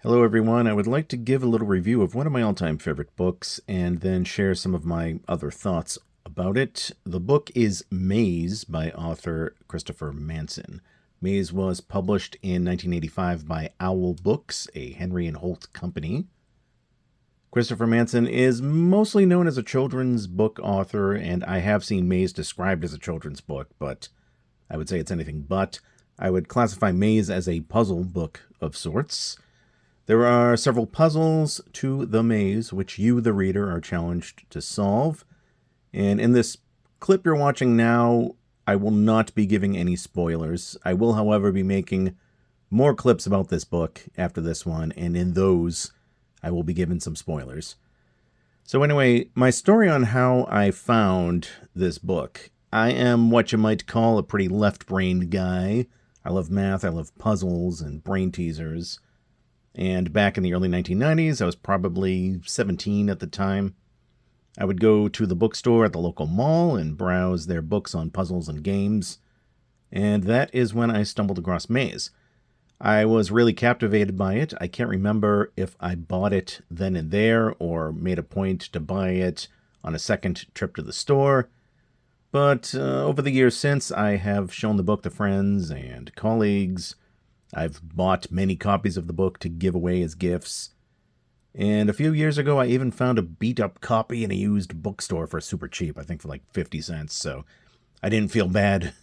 Hello everyone, I would like to give a little review of one of my all-time favorite books and then share some of my other thoughts about it. The book is Maze by author Christopher Manson. Maze was published in 1985 by Owl Books, a Henry and Holt company. Christopher Manson is mostly known as a children's book author, and I have seen Maze described as a children's book, but I would say it's anything but. I would classify Maze as a puzzle book of sorts. There are several puzzles to the maze, which you, the reader, are challenged to solve. And in this clip you're watching now, I will not be giving any spoilers. I will, however, be making more clips about this book after this one, and in those, I will be giving some spoilers. So anyway, my story on how I found this book. I am what you might call a pretty left-brained guy. I love math, I love puzzles and brain teasers. And back in the early 1990s, I was probably 17 at the time. I would go to the bookstore at the local mall and browse their books on puzzles and games. And that is when I stumbled across Maze. I was really captivated by it. I can't remember if I bought it then and there or made a point to buy it on a second trip to the store. But over the years since, I have shown the book to friends and colleagues. I've bought many copies of the book to give away as gifts. And a few years ago, I even found a beat-up copy in a used bookstore for super cheap, I think for like 50 cents. So I didn't feel bad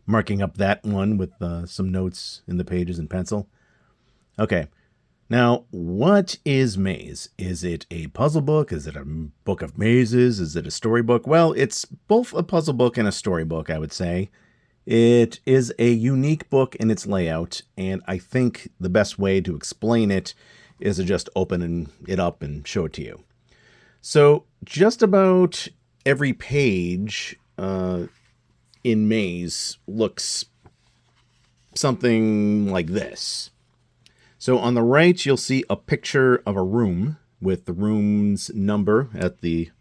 marking up that one with some notes in the pages in pencil. Okay, now what is Maze? Is it a puzzle book? Is it a book of mazes? Is it a storybook? Well, it's both a puzzle book and a storybook, I would say. It is a unique book in its layout, and I think the best way to explain it is to just open it up and show it to you. So just about every page in Maze looks something like this. So on the right, you'll see a picture of a room with the room's number at the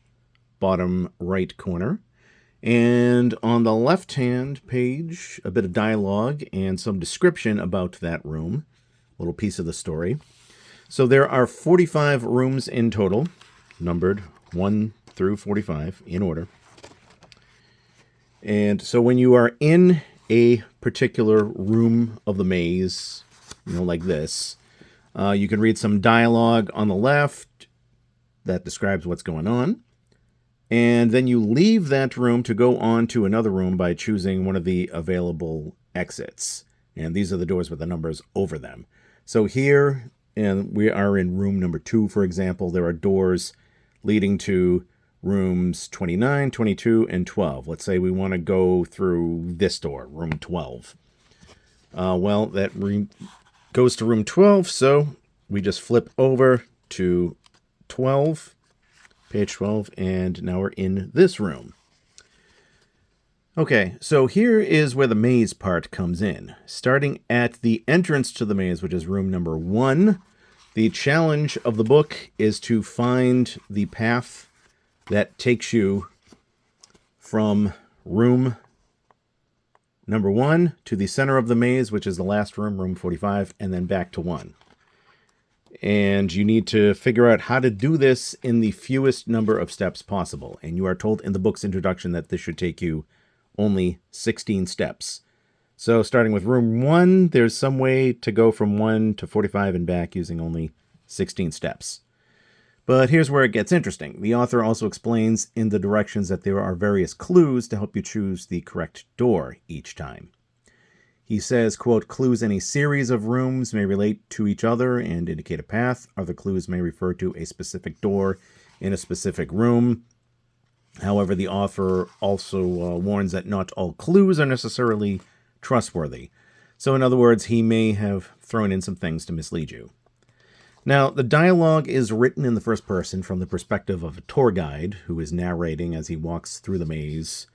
bottom right corner. And on the left-hand page, a bit of dialogue and some description about that room, a little piece of the story. So there are 45 rooms in total, numbered 1 through 45 in order. And so when you are in a particular room of the maze, like this, you can read some dialogue on the left that describes what's going on. And then you leave that room to go on to another room by choosing one of the available exits. And these are the doors with the numbers over them. So here, and we are in room number 2, for example, there are doors leading to rooms 29, 22, and 12. Let's say we want to go through this door, room 12. Well, that goes to room 12, so we just flip over to 12. Page 12, and now we're in this room. Okay, so here is where the maze part comes in. Starting at the entrance to the maze, which is room number 1, the challenge of the book is to find the path that takes you from room number 1 to the center of the maze, which is the last room, room 45, and then back to 1. And you need to figure out how to do this in the fewest number of steps possible. And you are told in the book's introduction that this should take you only 16 steps. So starting with room 1, there's some way to go from 1 to 45 and back using only 16 steps. But here's where it gets interesting. The author also explains in the directions that there are various clues to help you choose the correct door each time. He says, quote, clues in a series of rooms may relate to each other and indicate a path. Other clues may refer to a specific door in a specific room. However, the author also warns that not all clues are necessarily trustworthy. So in other words, he may have thrown in some things to mislead you. Now, the dialogue is written in the first person from the perspective of a tour guide who is narrating as he walks through the maze.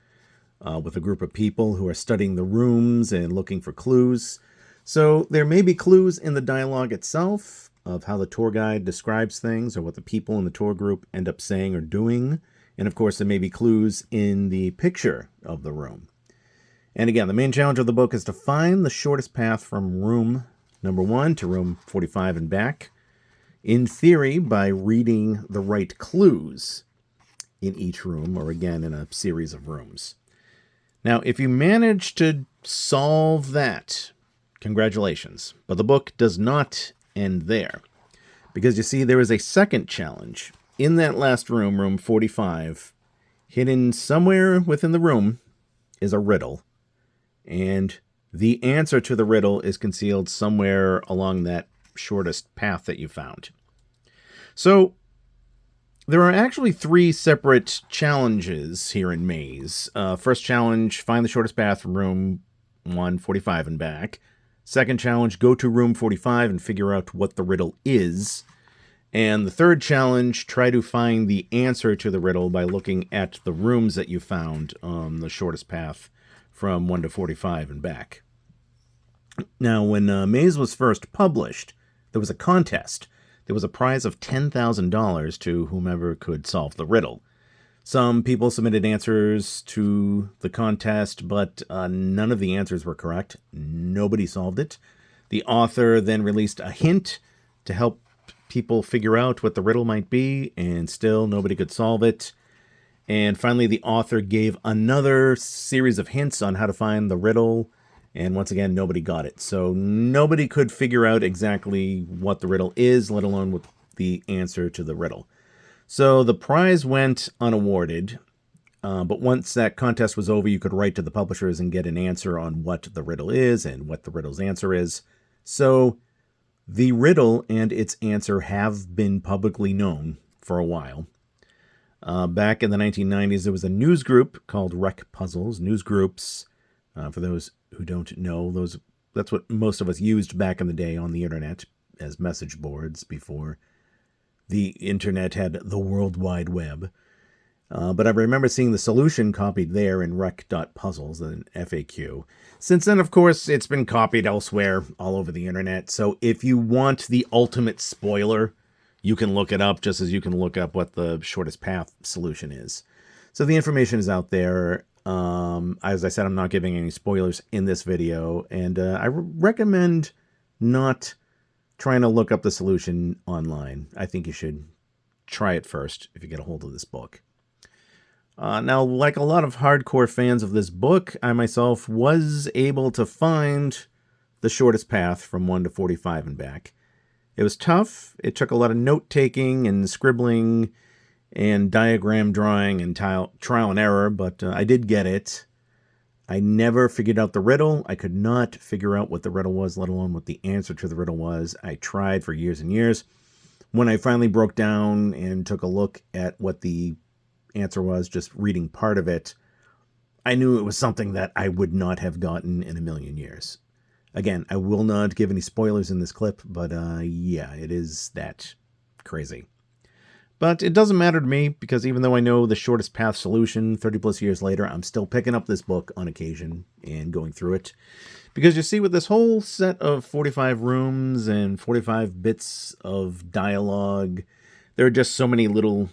With a group of people who are studying the rooms and looking for clues. So there may be clues in the dialogue itself of how the tour guide describes things or what the people in the tour group end up saying or doing. And of course, there may be clues in the picture of the room. And again, the main challenge of the book is to find the shortest path from room number 1 to room 45 and back. in theory by reading the right clues in each room, or again in a series of rooms. Now, if you manage to solve that, congratulations. But the book does not end there. Because you see, there is a second challenge. In that last room, room 45, hidden somewhere within the room is a riddle. And the answer to the riddle is concealed somewhere along that shortest path that you found. So, there are actually 3 separate challenges here in Maze. First challenge, find the shortest path from room 145 and back. Second challenge, go to room 45 and figure out what the riddle is. And the third challenge, try to find the answer to the riddle by looking at the rooms that you found on the shortest path from 1 to 45 and back. Now, when Maze was first published, there was a contest. There was a prize of $10,000 to whomever could solve the riddle. Some people submitted answers to the contest, but none of the answers were correct. Nobody solved it. The author then released a hint to help people figure out what the riddle might be, and still nobody could solve it. And finally, the author gave another series of hints on how to find the riddle, and once again, nobody got it. So nobody could figure out exactly what the riddle is, let alone what the answer to the riddle. So the prize went unawarded, but once that contest was over, you could write to the publishers and get an answer on what the riddle is and what the riddle's answer is. So the riddle and its answer have been publicly known for a while. Back in the 1990s, there was a news group called Rec Puzzles. News groups, for those who don't know, that's what most of us used back in the day on the internet as message boards before the internet had the World Wide Web. But I remember seeing the solution copied there in rec.puzzles, an FAQ. Since then, of course, it's been copied elsewhere all over the internet. So if you want the ultimate spoiler, you can look it up just as you can look up what the shortest path solution is. So the information is out there. As I said, I'm not giving any spoilers in this video, and I recommend not trying to look up the solution online. I think you should try it first if you get a hold of this book. Now, like a lot of hardcore fans of this book, I myself was able to find the shortest path from 1 to 45 and back. It was tough. It took a lot of note-taking and scribbling and diagram drawing and trial and error, but I did get it. I never figured out the riddle. I could not figure out what the riddle was, let alone what the answer to the riddle was. I tried for years and years. When I finally broke down and took a look at what the answer was, just reading part of it, I knew it was something that I would not have gotten in a million years. Again, I will not give any spoilers in this clip, but yeah, it is that crazy. But it doesn't matter to me, because even though I know the shortest path solution 30 plus years later, I'm still picking up this book on occasion and going through it. Because you see, with this whole set of 45 rooms and 45 bits of dialogue, there are just so many little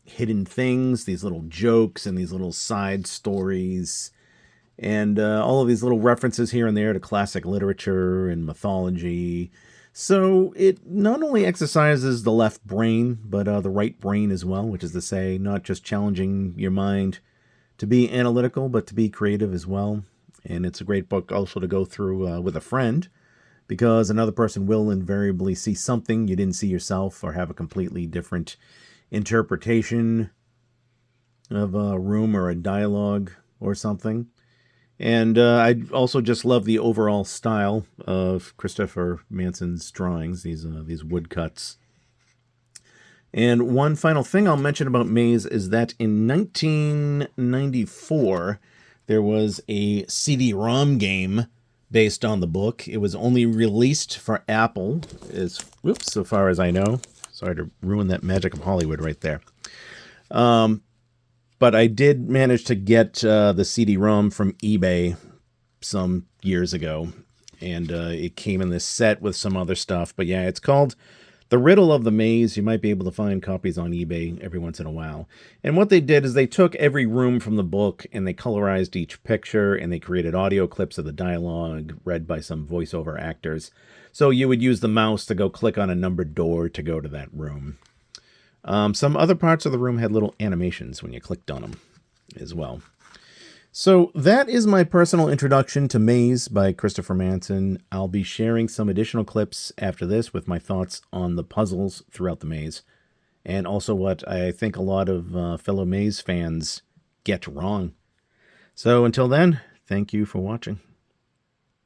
hidden things, these little jokes and these little side stories, and all of these little references here and there to classic literature and mythology. So it not only exercises the left brain, but the right brain as well, which is to say, not just challenging your mind to be analytical, but to be creative as well. And it's a great book also to go through with a friend, because another person will invariably see something you didn't see yourself, or have a completely different interpretation of a room or a dialogue or something. And I also just love the overall style of Christopher Manson's drawings, these woodcuts. And one final thing I'll mention about Maze is that in 1994, there was a CD-ROM game based on the book. It was only released for Apple, so far as I know. Sorry to ruin that magic of Hollywood right there. But I did manage to get the CD-ROM from eBay some years ago, and it came in this set with some other stuff. But yeah, it's called The Riddle of the Maze. You might be able to find copies on eBay every once in a while. And what they did is they took every room from the book and they colorized each picture, and they created audio clips of the dialogue read by some voiceover actors. So you would use the mouse to go click on a numbered door to go to that room. Some other parts of the room had little animations when you clicked on them as well. So that is my personal introduction to Maze by Christopher Manson. I'll be sharing some additional clips after this with my thoughts on the puzzles throughout the maze, and also what I think a lot of fellow Maze fans get wrong. So until then, thank you for watching.